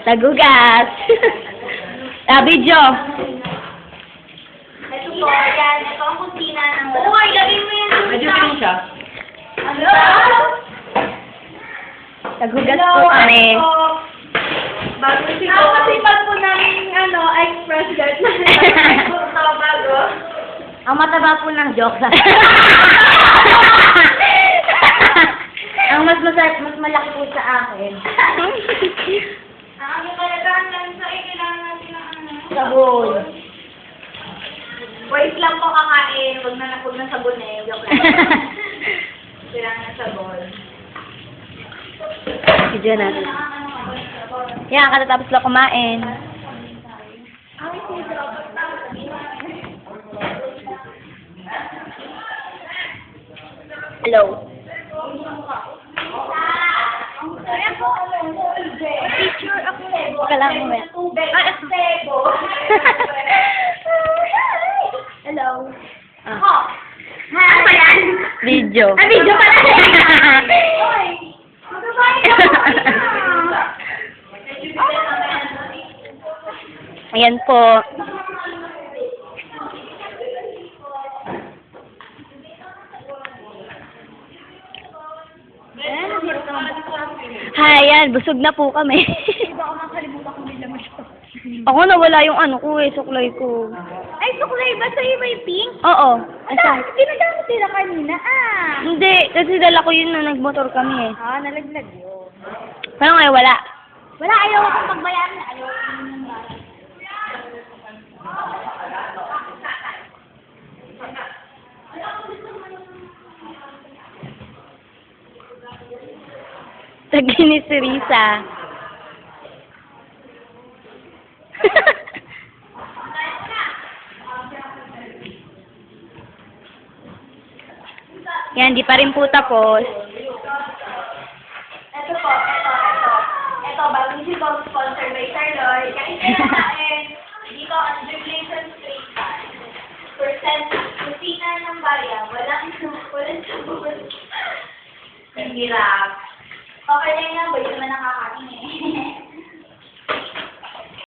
Tagugas. Video. Ito po, yan. Ito ang kusina ng... Uy, gawin mo yan. Medyo pink siya. Ano? Tagugas po kami. Bago si Go. Kasi pag po namin, ex-president na bago. Ang mataba po ng joke. Ang mas malaki po sa akin. Ang aming kalagahan lang sa kailangan natin ng Sabon. Wait lang po kakain. Huwag na sabon eh. Joke lang. Kailangan ng sabon. Video natin. Yan, katatapos lang kumain. Hello. Picture ako. Teka lang, mamaya. Sebo. Hello. Ah. Ano ba yan? Video. Ah, video pala. Oy. Magbabayad ako. Ayan po. Hi, ayan. Busog na po kami. Baka makalimutan ko nila masyado. Ako nawala yung ano ko eh, suklay ko. Ay, suklay ba sa'yo may pink? Oo. Asa? Asa? Ginagamit nila kanina, Hindi, kasi dala ko yun nung nagmotor kami eh. nalaglag yun. Pero ngayon wala. Wala, ayaw akong pagbayaran. Ayaw akong nangyari. Taginis si Risa. Yan, di pa rin po tapos. Ito po, ito. Ito, bago si Bob sponsor by Sir Lloyd. Kahit kinakain, dito ang Jubilation Street Bar. Percent, kusina ng bayan, walang sabon. Ang hirap. Okay lang yan, boy, naman nakakain eh.